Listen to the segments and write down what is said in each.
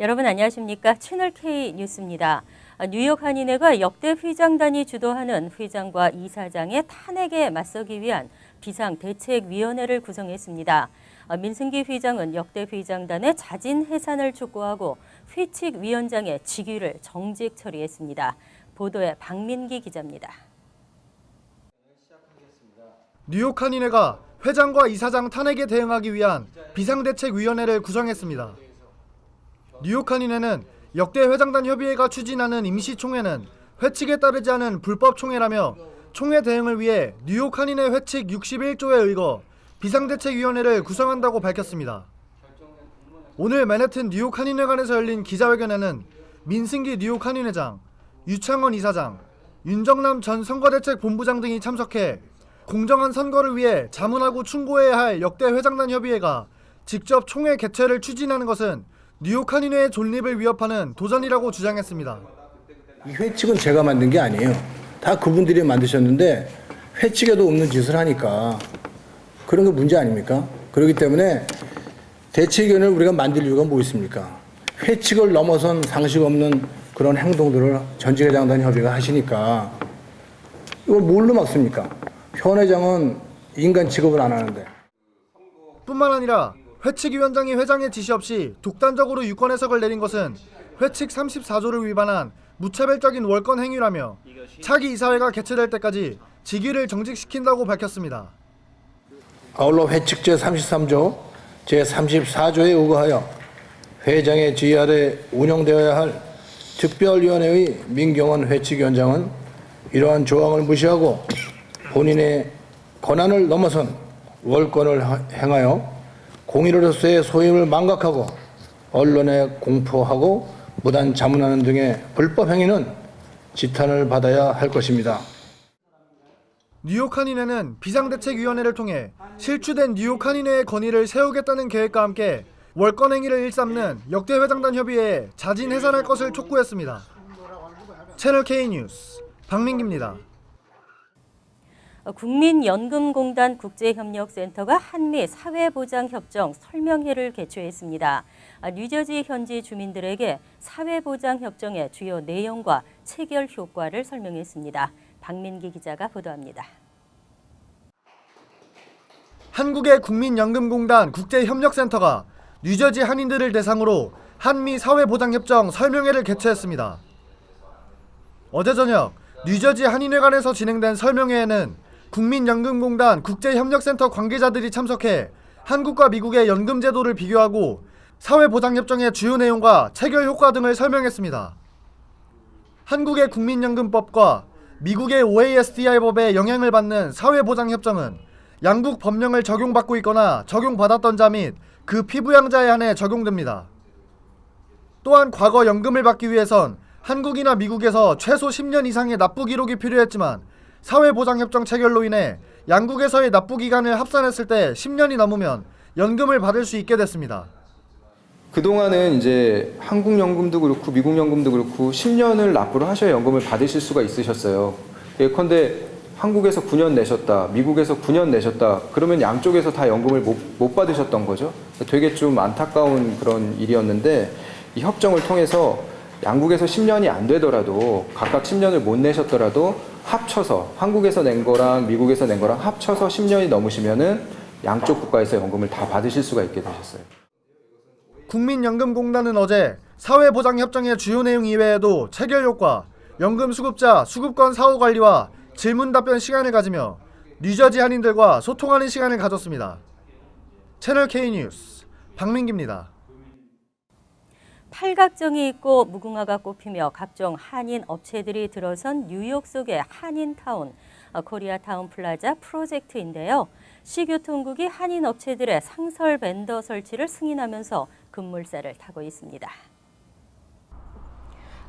여러분 안녕하십니까? 채널K 뉴스입니다. 뉴욕 한인회가 역대 회장단이 주도하는 회장과 이사장의 탄핵에 맞서기 위한 비상대책위원회를 구성했습니다. 민승기 회장은 역대 회장단의 자진 해산을 촉구하고 회칙위원장의 직위를 정직 처리했습니다. 보도에 박민기 기자입니다. 뉴욕 한인회가 회장과 이사장 탄핵에 대응하기 위한 비상대책위원회를 구성했습니다. 뉴욕 한인회는 역대 회장단 협의회가 추진하는 임시총회는 회칙에 따르지 않은 불법 총회라며 총회 대응을 위해 뉴욕 한인회 회칙 61조에 의거 비상대책위원회를 구성한다고 밝혔습니다. 오늘 맨해튼 뉴욕 한인회관에서 열린 기자회견에는 민승기 뉴욕 한인회장, 유창원 이사장, 윤정남 전 선거대책본부장 등이 참석해 공정한 선거를 위해 자문하고 충고해야 할 역대 회장단 협의회가 직접 총회 개최를 추진하는 것은 뉴욕 한인회의 존립을 위협하는 도전이라고 주장했습니다. 이 회칙은 제가 만든 게 아니에요. 다 그분들이 만드셨는데 회칙에도 없는 짓을 하니까 그런 게 문제 아닙니까? 그렇기 때문에 대책위원회를 우리가 만들 이유가 뭐 있습니까? 회칙을 넘어선 상식 없는 그런 행동들을 전직 회장단 협의가 하시니까 이걸 뭘로 막습니까? 현 회장은 인간 취급을 안 하는데. 뿐만 아니라 회칙위원장이 회장의 지시 없이 독단적으로 유권 해석을 내린 것은 회칙 34조를 위반한 무차별적인 월권 행위라며 차기 이사회가 개최될 때까지 직위를 정직시킨다고 밝혔습니다. 아울러 회칙 제33조, 제34조에 의거하여 회장의 지휘 아래 운영되어야 할 특별위원회의 민경원 회칙위원장은 이러한 조항을 무시하고 본인의 권한을 넘어선 월권을 행하여 공의로서의 소임을 망각하고 언론에 공포하고 무단 자문하는 등의 불법 행위는 지탄을 받아야 할 것입니다. 뉴욕 한인회는 비상대책위원회를 통해 실추된 뉴욕 한인회의 건의를 세우겠다는 계획과 함께 월권 행위를 일삼는 역대 회장단 협의회에 자진 해산할 것을 촉구했습니다. 채널K 뉴스 박민기입니다. 국민연금공단 국제협력센터가 한미 사회보장협정 설명회를 개최했습니다. 뉴저지 현지 주민들에게 사회보장협정의 주요 내용과 체결 효과를 설명했습니다. 박민기 기자가 보도합니다. 한국의 국민연금공단 국제협력센터가 뉴저지 한인들을 대상으로 한미 사회보장협정 설명회를 개최했습니다. 어제 저녁 뉴저지 한인회관에서 진행된 설명회에는 국민연금공단 국제협력센터 관계자들이 참석해 한국과 미국의 연금 제도를 비교하고 사회보장협정의 주요 내용과 체결 효과 등을 설명했습니다. 한국의 국민연금법과 미국의 OASDI법에 영향을 받는 사회보장협정은 양국 법령을 적용받고 있거나 적용받았던 자 및 그 피부양자에 한해 적용됩니다. 또한 과거 연금을 받기 위해선 한국이나 미국에서 최소 10년 이상의 납부 기록이 필요했지만 사회보장협정 체결로 인해 양국에서의 납부 기간을 합산했을 때 10년이 넘으면 연금을 받을 수 있게 됐습니다. 그동안은 이제 한국 연금도 그렇고 미국 연금도 그렇고 10년을 납부를 하셔야 연금을 받으실 수가 있으셨어요. 예컨대 한국에서 9년 내셨다, 미국에서 9년 내셨다, 그러면 양쪽에서 다 연금을 못 받으셨던 거죠. 되게 좀 안타까운 그런 일이었는데 이 협정을 통해서 양국에서 10년이 안 되더라도 각각 10년을 못 내셨더라도 합쳐서 한국에서 낸 거랑 미국에서 낸 거랑 합쳐서 10년이 넘으시면은 양쪽 국가에서 연금을 다 받으실 수가 있게 되셨어요. 국민연금공단은 어제 사회보장협정의 주요 내용 이외에도 체결 효과, 연금 수급자 수급권 사후 관리와 질문 답변 시간을 가지며 뉴저지 한인들과 소통하는 시간을 가졌습니다. 채널K 뉴스 박민기입니다. 팔각정이 있고 무궁화가 꽃피며 각종 한인 업체들이 들어선 뉴욕 속의 한인타운, 코리아타운 플라자 프로젝트인데요. 시교통국이 한인 업체들의 상설 벤더 설치를 승인하면서 급물살을 타고 있습니다.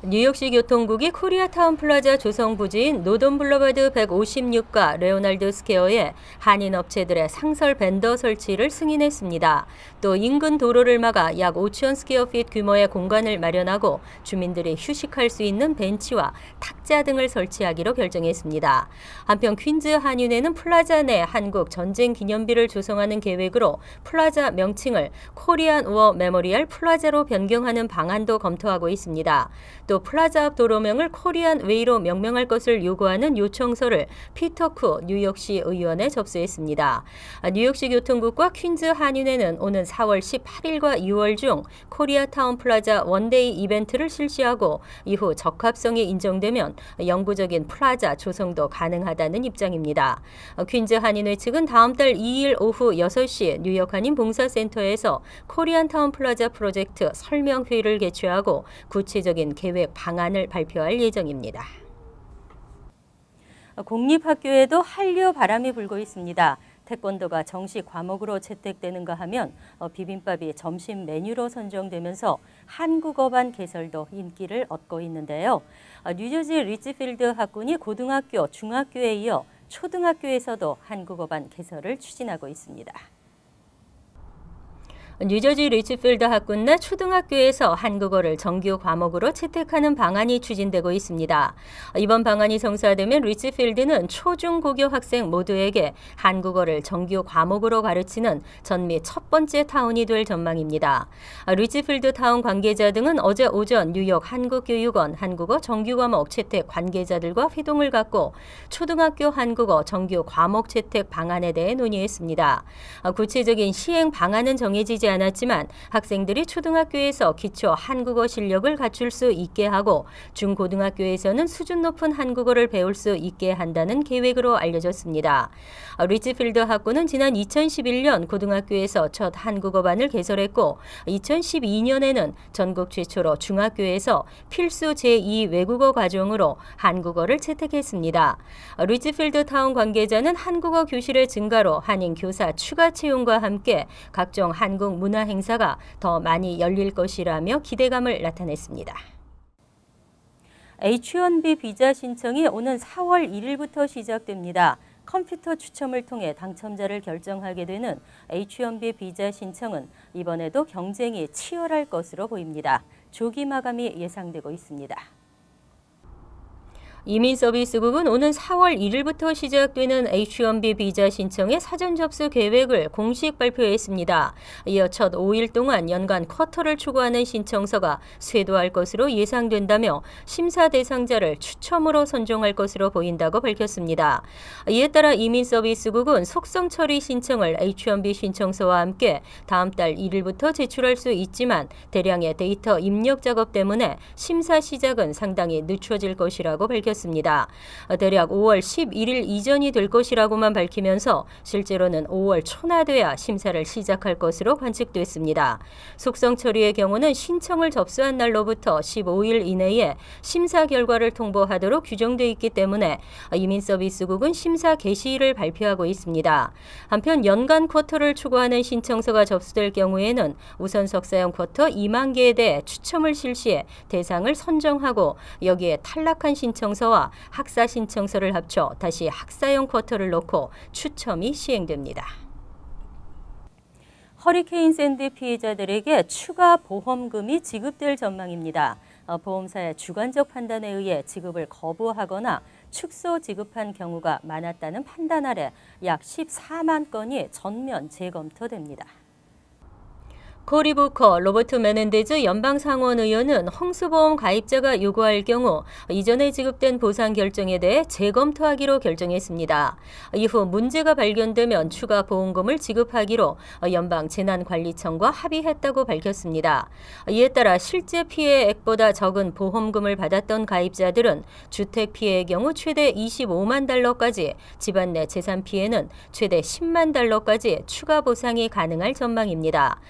뉴욕시 교통국이 코리아타운 플라자 조성 부지인 노던 블러바드 156가 레오날드 스퀘어에 한인 업체들의 상설 밴더 설치를 승인했습니다. 또 인근 도로를 막아 약 5천 스퀘어핏 규모의 공간을 마련하고 주민들이 휴식할 수 있는 벤치와 탁자 등을 설치하기로 결정했습니다. 한편 퀸즈 한인회는 플라자 내 한국 전쟁 기념비를 조성하는 계획으로 플라자 명칭을 코리안 워 메모리얼 플라자로 변경하는 방안도 검토하고 있습니다. 또 플라자 앞 도로명을 코리안 웨이로 명명할 것을 요구하는 요청서를 피터 쿠 뉴욕시 의원에 접수했습니다. 뉴욕시 교통국과 퀸즈 한인회는 오는 4월 18일과 6월 중 코리아타운 플라자 원데이 이벤트를 실시하고 이후 적합성이 인정되면 영구적인 플라자 조성도 가능하다는 입장입니다. 퀸즈 한인회 측은 다음 달 2일 오후 6시 뉴욕 한인 봉사센터에서 코리안타운 플라자 프로젝트 설명회의를 개최하고 구체적인 계획 방안을 발표할 예정입니다. 공립학교에도 한류 바람이 불고 있습니다. 태권도가 정시 과목으로 채택되는가 하면 비빔밥이 점심 메뉴로 선정되면서 한국어반 개설도 인기를 얻고 있는데요. 뉴저지 리치필드 학군이 고등학교, 중학교에 이어 초등학교에서도 한국어반 개설을 추진하고 있습니다. 뉴저지 리치필드 학군 내 초등학교에서 한국어를 정규 과목으로 채택하는 방안이 추진되고 있습니다. 이번 방안이 성사되면 리치필드는 초중고교 학생 모두에게 한국어를 정규 과목으로 가르치는 전미 첫 번째 타운이 될 전망입니다. 리치필드 타운 관계자 등은 어제 오전 뉴욕 한국교육원 한국어 정규 과목 채택 관계자들과 회동을 갖고 초등학교 한국어 정규 과목 채택 방안에 대해 논의했습니다. 구체적인 시행 방안은 정해지지 않았지만 학생들이 초등학교에서 기초 한국어 실력을 갖출 수 있게 하고 중고등학교에서는 수준 높은 한국어를 배울 수 있게 한다는 계획으로 알려졌습니다. 리치필드 학군은 지난 2011년 고등학교에서 첫 한국어반을 개설했고 2012년에는 전국 최초로 중학교에서 필수 제2 외국어 과정으로 한국어를 채택했습니다. 리치필드 타운 관계자는 한국어 교실의 증가로 한인 교사 추가 채용과 함께 각종 한국 문화 행사가 더 많이 열릴 것이라며 기대감을 나타냈습니다. H-1B 비자 신청이 오는 4월 1일부터 시작됩니다. 컴퓨터 추첨을 통해 당첨자를 결정하게 되는 H-1B 비자 신청은 이번에도 경쟁이 치열할 것으로 보입니다. 조기 마감이 예상되고 있습니다. 이민서비스국은 오는 4월 1일부터 시작되는 H-1B 비자 신청의 사전 접수 계획을 공식 발표했습니다. 이어 첫 5일 동안 연간 쿼터를 추구하는 신청서가 쇄도할 것으로 예상된다며 심사 대상자를 추첨으로 선정할 것으로 보인다고 밝혔습니다. 이에 따라 이민서비스국은 속성 처리 신청을 H-1B 신청서와 함께 다음 달 1일부터 제출할 수 있지만 대량의 데이터 입력 작업 때문에 심사 시작은 상당히 늦춰질 것이라고 밝혔습니다. 대략 5월 11일 이전이 될 것이라고만 밝히면서 실제로는 5월 초나 돼야 심사를 시작할 것으로 관측됐습니다. 속성 처리의 경우는 신청을 접수한 날로부터 15일 이내에 심사 결과를 통보하도록 규정돼 있기 때문에 이민서비스국은 심사 개시일을 발표하고 있습니다. 한편 연간 쿼터를 추구하는 신청서가 접수될 경우에는 우선 석사형 쿼터 2만 개에 대해 추첨을 실시해 대상을 선정하고 여기에 탈락한 신청서와 학사 신청서를 합쳐 다시 학사형 쿼터를 놓고 추첨이 시행됩니다. 허리케인 샌디 피해자들에게 추가 보험금이 지급될 전망입니다. 보험사의 주관적 판단에 의해 지급을 거부하거나 축소 지급한 경우가 많았다는 판단 아래 약 14만 건이 전면 재검토됩니다. 코리 부커, 로버트 메넨데즈 연방상원 의원은 홍수보험 가입자가 요구할 경우 이전에 지급된 보상 결정에 대해 재검토하기로 결정했습니다. 이후 문제가 발견되면 추가 보험금을 지급하기로 연방재난관리청과 합의했다고 밝혔습니다. 이에 따라 실제 피해액보다 적은 보험금을 받았던 가입자들은 주택 피해의 경우 최대 25만 달러까지, 집안 내 재산 피해는 최대 10만 달러까지 추가 보상이 가능할 전망입니다.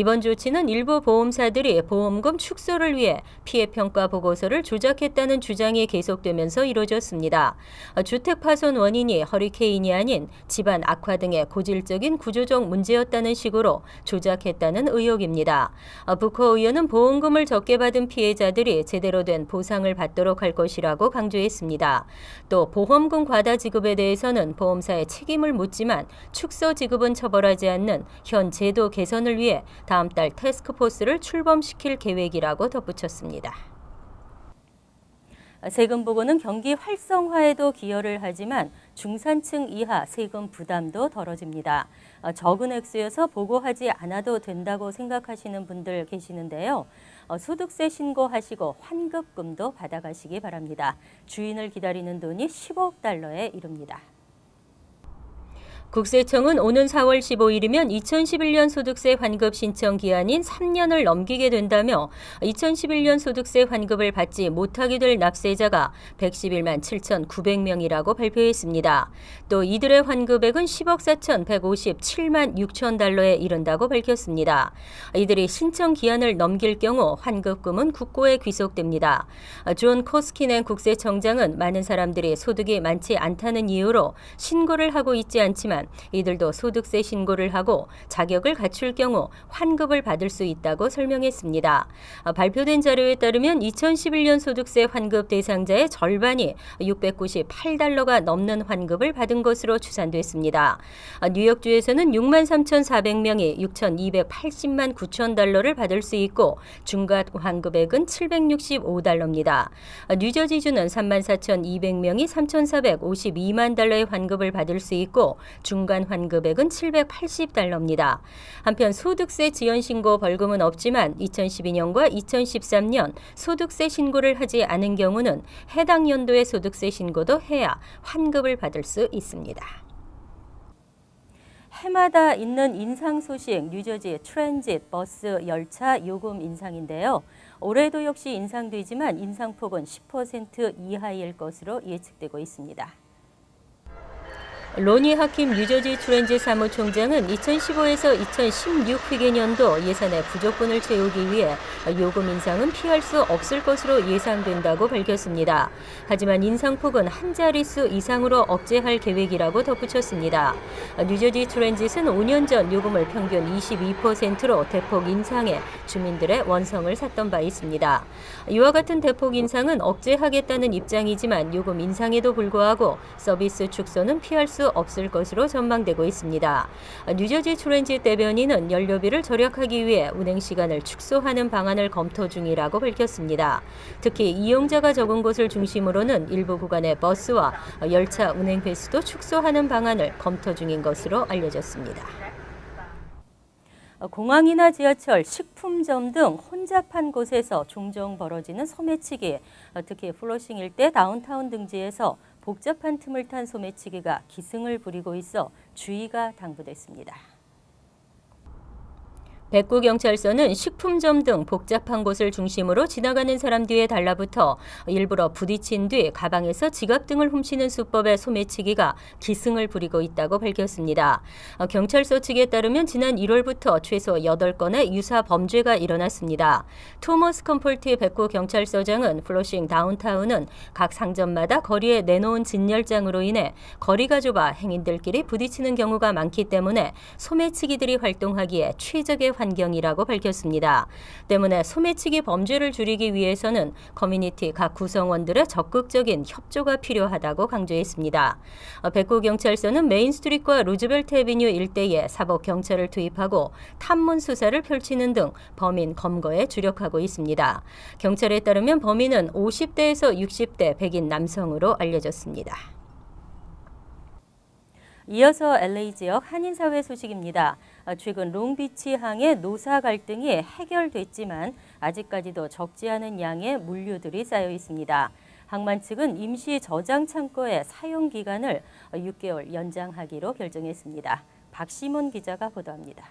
이번 조치는 일부 보험사들이 보험금 축소를 위해 피해평가 보고서를 조작했다는 주장이 계속되면서 이뤄졌습니다. 주택 파손 원인이 허리케인이 아닌 집안 악화 등의 고질적인 구조적 문제였다는 식으로 조작했다는 의혹입니다. 부커 의원은 보험금을 적게 받은 피해자들이 제대로 된 보상을 받도록 할 것이라고 강조했습니다. 또 보험금 과다 지급에 대해서는 보험사에 책임을 묻지만 축소 지급은 처벌하지 않는 현 제도 개선을 위해 다음 달 태스크포스를 출범시킬 계획이라고 덧붙였습니다. 세금 보고는 경기 활성화에도 기여를 하지만 중산층 이하 세금 부담도 덜어집니다. 적은 액수여서 보고하지 않아도 된다고 생각하시는 분들 계시는데요. 소득세 신고하시고 환급금도 받아가시기 바랍니다. 주인을 기다리는 돈이 10억 달러에 이릅니다. 국세청은 오는 4월 15일이면 2011년 소득세 환급 신청 기한인 3년을 넘기게 된다며 2011년 소득세 환급을 받지 못하게 될 납세자가 111만 7,900명이라고 발표했습니다. 또 이들의 환급액은 10억 4,157만 6천 달러에 이른다고 밝혔습니다. 이들이 신청 기한을 넘길 경우 환급금은 국고에 귀속됩니다. 존 코스키넨 국세청장은 많은 사람들이 소득이 많지 않다는 이유로 신고를 하고 있지 않지만 이들도 소득세 신고를 하고 자격을 갖출 경우 환급을 받을 수 있다고 설명했습니다. 발표된 자료에 따르면 2011년 소득세 환급 대상자의 절반이 698달러가 넘는 환급을 받은 것으로 추산됐습니다. 뉴욕주에서는 6만 3,400명이 6,280만 9천 달러를 받을 수 있고 중간 환급액은 765달러입니다. 뉴저지주는 3만 4,200명이 3,452만 달러의 환급을 받을 수 있고 중간 환급액은 780달러입니다. 한편 소득세 지연 신고 벌금은 없지만 2012년과 2013년 소득세 신고를 하지 않은 경우는 해당 연도의 소득세 신고도 해야 환급을 받을 수 있습니다. 해마다 있는 인상 소식, 뉴저지 트랜짓 버스 열차 요금 인상인데요. 올해도 역시 인상되지만 인상폭은 10% 이하일 것으로 예측되고 있습니다. 로니 하킴 뉴저지 트랜짓 사무총장은 2015에서 2016 회계년도 예산의 부족분을 채우기 위해 요금 인상은 피할 수 없을 것으로 예상된다고 밝혔습니다. 하지만 인상폭은 한 자릿수 이상으로 억제할 계획이라고 덧붙였습니다. 뉴저지 트랜짓은 5년 전 요금을 평균 22%로 대폭 인상해 주민들의 원성을 샀던 바 있습니다. 이와 같은 대폭 인상은 억제하겠다는 입장이지만 요금 인상에도 불구하고 서비스 축소는 피할 수 없을 것으로 전망되고 있습니다. 뉴저지 트랜짓 대변인은 연료비를 절약하기 위해 운행 시간을 축소하는 방안을 검토 중이라고 밝혔습니다. 특히 이용자가 적은 곳을 중심으로는 일부 구간의 버스와 열차 운행 횟수도 축소하는 방안을 검토 중인 것으로 알려졌습니다. 공항이나 지하철, 식품점 등 혼잡한 곳에서 종종 벌어지는 소매치기, 특히 플러싱 일대 다운타운 등지에서 복잡한 틈을 탄 소매치기가 기승을 부리고 있어 주의가 당부됐습니다. 백구경찰서는 식품점 등 복잡한 곳을 중심으로 지나가는 사람 뒤에 달라붙어 일부러 부딪힌 뒤 가방에서 지갑 등을 훔치는 수법의 소매치기가 기승을 부리고 있다고 밝혔습니다. 경찰서 측에 따르면 지난 1월부터 최소 8건의 유사 범죄가 일어났습니다. 토머스 컴폴티 백구경찰서장은 플러싱 다운타운은 각 상점마다 거리에 내놓은 진열장으로 인해 거리가 좁아 행인들끼리 부딪히는 경우가 많기 때문에 소매치기들이 활동하기에 최적의 환경이라고 밝혔습니다. 때문에 소매치기 범죄를 줄이기 위해서는 커뮤니티 각 구성원들의 적극적인 협조가 필요하다고 강조했습니다. 백구경찰서는 메인스트리트와 루즈벨트 애비뉴 일대에 사법경찰을 투입하고 탐문 수사를 펼치는 등 범인 검거에 주력하고 있습니다. 경찰에 따르면 범인은 50대에서 60대 백인 남성으로 알려졌습니다. 이어서 LA 지역 한인사회 소식입니다. 최근 롱비치항의 노사 갈등이 해결됐지만 아직까지도 적지 않은 양의 물류들이 쌓여 있습니다. 항만 측은 임시 저장 창고의 사용 기간을 6개월 연장하기로 결정했습니다. 박시문 기자가 보도합니다.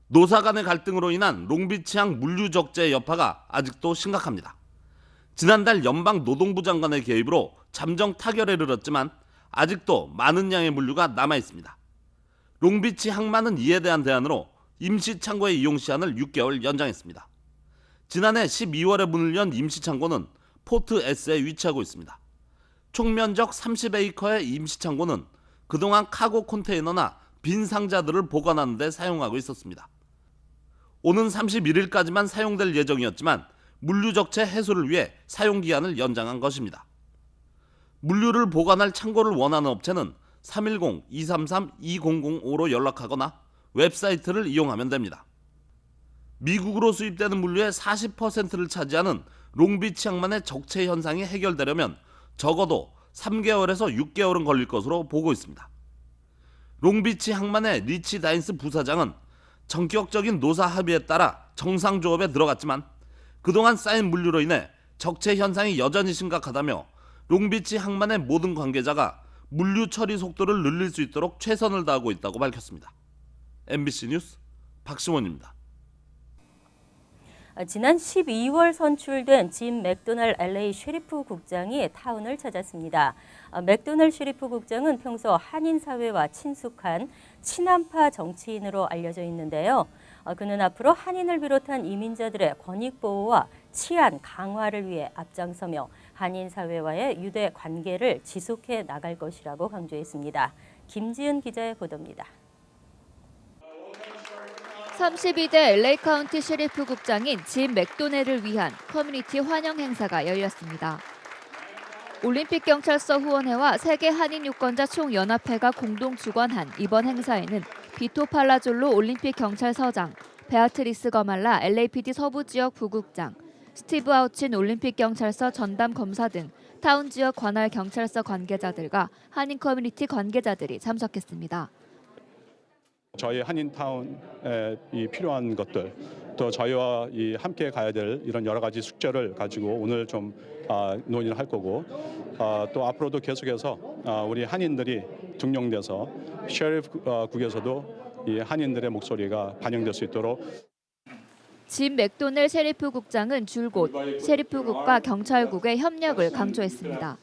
노사 간의 갈등으로 인한 롱비치항 물류 적재 여파가 아직도 심각합니다. 지난달 연방 노동부 장관의 개입으로 잠정 타결에 이르렀지만 아직도 많은 양의 물류가 남아 있습니다. 롱비치 항만은 이에 대한 대안으로 임시창고의 이용시한을 6개월 연장했습니다. 지난해 12월에 문을 연 임시창고는 포트 S에 위치하고 있습니다. 총 면적 30에이커의 임시창고는 그동안 카고 컨테이너나 빈 상자들을 보관하는 데 사용하고 있었습니다. 오는 31일까지만 사용될 예정이었지만 물류적체 해소를 위해 사용기한을 연장한 것입니다. 물류를 보관할 창고를 원하는 업체는 310-233-2005로 연락하거나 웹사이트를 이용하면 됩니다. 미국으로 수입되는 물류의 40%를 차지하는 롱비치 항만의 적체 현상이 해결되려면 적어도 3개월에서 6개월은 걸릴 것으로 보고 있습니다. 롱비치 항만의 리치 다인스 부사장은 전격적인 노사 합의에 따라 정상조업에 들어갔지만 그동안 쌓인 물류로 인해 적체 현상이 여전히 심각하다며 롱비치 항만의 모든 관계자가 물류 처리 속도를 늘릴 수 있도록 최선을 다하고 있다고 밝혔습니다. MBC 뉴스 박시원입니다. 지난 12월 선출된 짐 맥도널 LA 셰리프 국장이 타운을 찾았습니다. 맥도널 셰리프 국장은 평소 한인 사회와 친숙한 친한파 정치인으로 알려져 있는데요. 그는 앞으로 한인을 비롯한 이민자들의 권익 보호와 치안 강화를 위해 앞장서며 한인 사회와의 유대 관계를 지속해 나갈 것이라고 강조했습니다. 김지은 기자의 보도입니다. 32대 LA 카운티 셰리프 국장인 짐 맥도넬을 위한 커뮤니티 환영 행사가 열렸습니다. 올림픽 경찰서 후원회와 세계 한인 유권자 총연합회가 공동 주관한 이번 행사에는 비토 팔라졸로 올림픽 경찰서장, 베아트리스 거말라 LAPD 서부 지역 부국장, 스티브 아우친 올림픽 경찰서 전담 검사 등 타운 지역 관할 경찰서 관계자들과 한인 커뮤니티 관계자들이 참석했습니다. 저희 한인타운에 필요한 것들, 또 저희와 함께 가야 될 이런 여러 가지 숙제를 가지고 오늘 좀 논의를 할 거고, 또 앞으로도 계속해서 우리 한인들이 등용돼서 셰리프국에서도 이 한인들의 목소리가 반영될 수 있도록. 짐 맥도넬 셰리프 국장은 줄곧 셰리프국과 경찰국의 협력을 강조했습니다.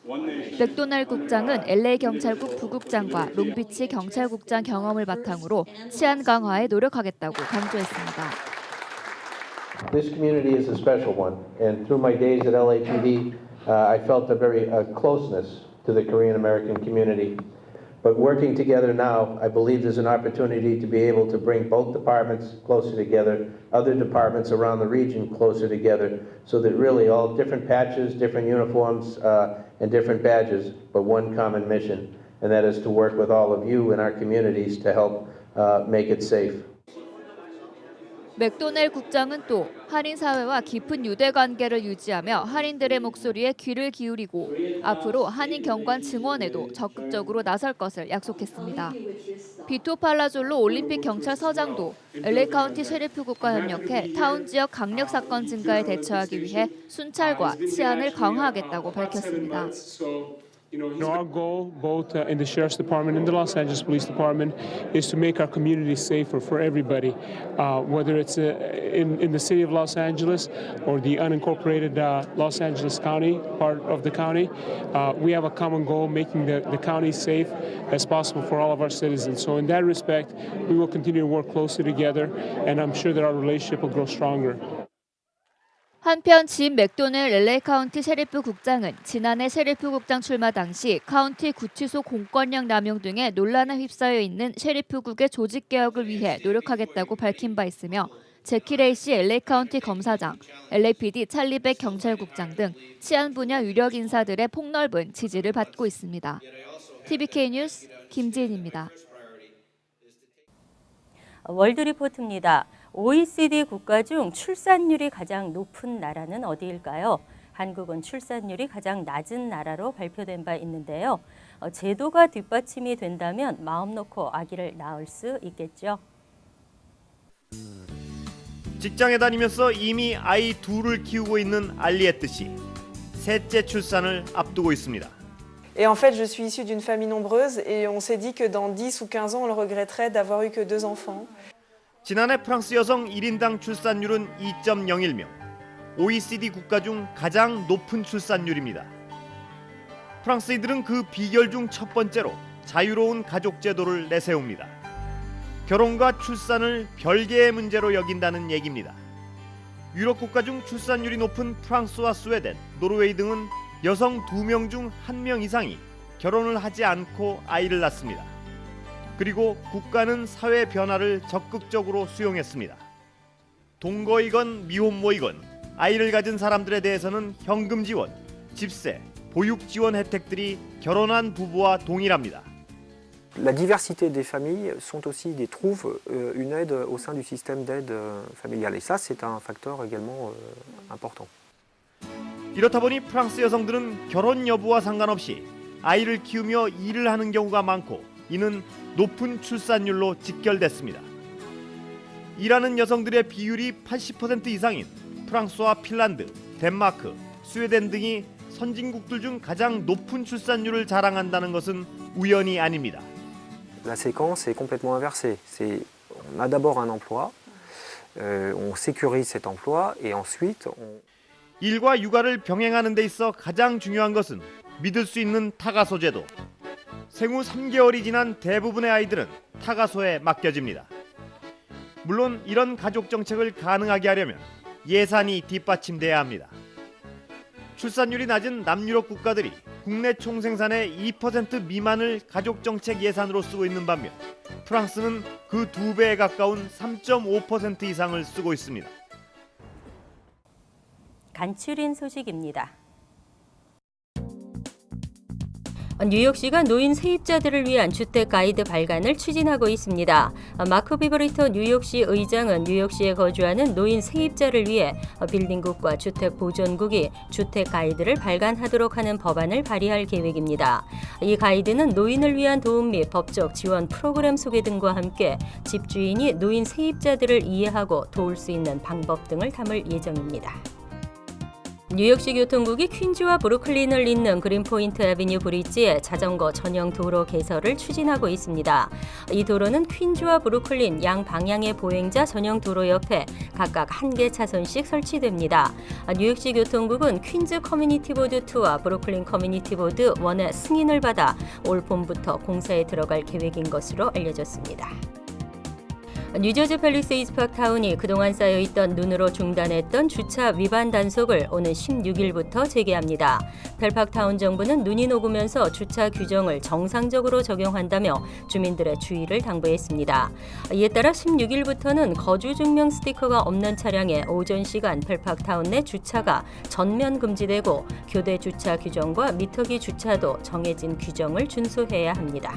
맥도넬 국장은 LA 경찰국 부국장과 롱비치 경찰국장 경험을 바탕으로 치안 강화에 노력하겠다고 강조했습니다. This community is a special one, and through my days at LAPD, I felt a very closeness to the Korean American community. But working together now, I believe there's an opportunity to be able to bring both departments closer together, other departments around the region closer together, so that really all different patches, different uniforms, and different badges, but one common mission, and that is to work with all of you in our communities to help make it safe. 맥도넬 국장은 또 한인 사회와 깊은 유대 관계를 유지하며 한인들의 목소리에 귀를 기울이고 앞으로 한인 경관 증원에도 적극적으로 나설 것을 약속했습니다. 비토 팔라졸로 올림픽 경찰서장도 LA 카운티 셰리프국과 협력해 타운 지역 강력 사건 증가에 대처하기 위해 순찰과 치안을 강화하겠다고 밝혔습니다. Our goal, both in the Sheriff's Department and the Los Angeles Police Department, is to make our community safer for everybody, whether it's in the city of Los Angeles or the unincorporated Los Angeles County, part of the county. We have a common goal, making the county safe as possible for all of our citizens. So in that respect, we will continue to work closely together, and I'm sure that our relationship will grow stronger. 한편 짐 맥도넬 LA 카운티 셰리프 국장은 지난해 셰리프 국장 출마 당시 카운티 구치소 공권력 남용 등의 논란에 휩싸여 있는 셰리프국의 조직 개혁을 위해 노력하겠다고 밝힌 바 있으며 제키 레이시 LA 카운티 검사장, LAPD 찰리백 경찰국장 등 치안 분야 유력 인사들의 폭넓은 지지를 받고 있습니다. TVK 뉴스 김지은입니다. 월드리포트입니다. OECD 국가 중 출산율이 가장 높은 나라는 어디일까요? 한국은 출산율이 가장 낮은 나라로 발표된 바 있는데요. 제도가 뒷받침이 된다면 마음 놓고 아기를 낳을 수 있겠죠. 직장에 다니면서 이미 아이 둘을 키우고 있는 알리에트 씨. 셋째 출산을 앞두고 있습니다. Et en fait, je suis issue d'une famille nombreuse et on s'est dit que dans 10 ou 15 ans, on le regretterait d'avoir eu que 2 enfants. 지난해 프랑스 여성 1인당 출산율은 2.01명. OECD 국가 중 가장 높은 출산율입니다. 프랑스인들은 그 비결 중 첫 번째로 자유로운 가족 제도를 내세웁니다. 결혼과 출산을 별개의 문제로 여긴다는 얘기입니다. 유럽 국가 중 출산율이 높은 프랑스와 스웨덴, 노르웨이 등은 여성 2명 중 1명 이상이 결혼을 하지 않고 아이를 낳습니다. 그리고 국가는 사회 변화를 적극적으로 수용했습니다. 동거이건 미혼모이건 아이를 가진 사람들에 대해서는 현금 지원, 집세, 보육 지원 혜택들이 결혼한 부부와 동일합니다. La diversité des familles sont aussi trouvent une aide au sein du système d'aide familiale. Et ça, c'est un facteur également important. 이렇다 보니 프랑스 여성들은 결혼 여부와 상관없이 아이를 키우며 일을 하는 경우가 많고 이는 높은 출산율로 직결됐습니다. 일하는 여성들의 비율이 80% 이상인 프랑스와 핀란드, 덴마크, 스웨덴 등이 선진국들 중 가장 높은 출산율을 자랑한다는 것은 우연이 아닙니다. La séquence est complètement inversée. On a d'abord un emploi, on sécurise cet emploi et ensuite on... 일과 육아를 병행하는 데 있어 가장 중요한 것은 믿을 수 있는 타가소 제도. 생후 3개월이 지난 대부분의 아이들은 타가소에 맡겨집니다. 물론 이런 가족 정책을 가능하게 하려면 예산이 뒷받침돼야 합니다. 출산율이 낮은 남유럽 국가들이 국내 총생산의 2% 미만을 가족정책 예산으로 쓰고 있는 반면 프랑스는 그 2배에 가까운 3.5% 이상을 쓰고 있습니다. 간추린 소식입니다. 뉴욕시가 노인 세입자들을 위한 주택 가이드 발간을 추진하고 있습니다. 마크 비버리터 뉴욕시 의장은 뉴욕시에 거주하는 노인 세입자를 위해 빌딩국과 주택보존국이 주택 가이드를 발간하도록 하는 법안을 발의할 계획입니다. 이 가이드는 노인을 위한 도움 및 법적 지원 프로그램 소개 등과 함께 집주인이 노인 세입자들을 이해하고 도울 수 있는 방법 등을 담을 예정입니다. 뉴욕시 교통국이 퀸즈와 브루클린을 잇는 그린포인트 애비뉴 브릿지에 자전거 전용 도로 개설을 추진하고 있습니다. 이 도로는 퀸즈와 브루클린 양 방향의 보행자 전용 도로 옆에 각각 1개 차선씩 설치됩니다. 뉴욕시 교통국은 퀸즈 커뮤니티 보드 2와 브루클린 커뮤니티 보드 1의 승인을 받아 올 봄부터 공사에 들어갈 계획인 것으로 알려졌습니다. 뉴저지 팰리세이드 파크타운이 그동안 쌓여있던 눈으로 중단했던 주차 위반 단속을 오는 16일부터 재개합니다. 펠파크타운 정부는 눈이 녹으면서 주차 규정을 정상적으로 적용한다며 주민들의 주의를 당부했습니다. 이에 따라 16일부터는 거주 증명 스티커가 없는 차량의 오전 시간 펠파크타운 내 주차가 전면 금지되고 교대 주차 규정과 미터기 주차도 정해진 규정을 준수해야 합니다.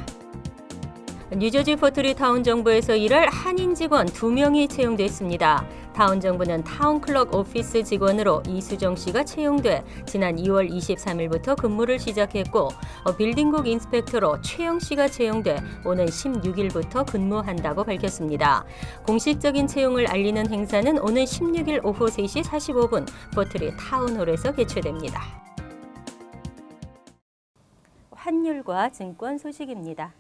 뉴저지 포트리 타운 정부에서 일할 한인 직원 2명이 채용됐습니다. 타운 정부는 타운 클럭 오피스 직원으로 이수정 씨가 채용돼 지난 2월 23일부터 근무를 시작했고 빌딩국 인스펙터로 최영 씨가 채용돼 오는 16일부터 근무한다고 밝혔습니다. 공식적인 채용을 알리는 행사는 오는 16일 오후 3시 45분 포트리 타운홀에서 개최됩니다. 환율과 증권 소식입니다.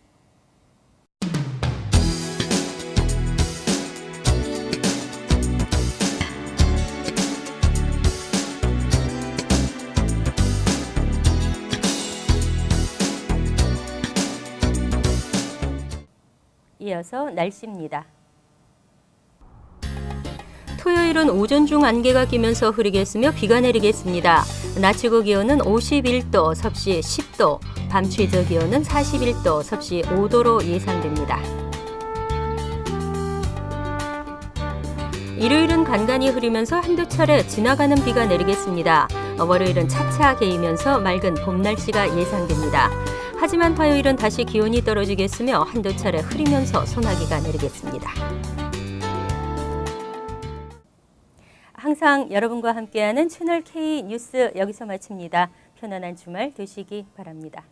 이어서 날씨입니다. 토요일은 오전 중 안개가 끼면서 흐리겠으며 비가 내리겠습니다. 낮 최고 기온은 51도, 섭씨 10도, 밤 최저 기온은 41도, 섭씨 5도로 예상됩니다. 일요일은 간간히 흐리면서 한두 차례 지나가는 비가 내리겠습니다. 월요일은 차차 개이면서 맑은 봄 날씨가 예상됩니다. 하지만 화요일은 다시 기온이 떨어지겠으며 한두 차례 흐리면서 소나기가 내리겠습니다. 항상 여러분과 함께하는 채널 K 뉴스 여기서 마칩니다. 편안한 주말 되시기 바랍니다.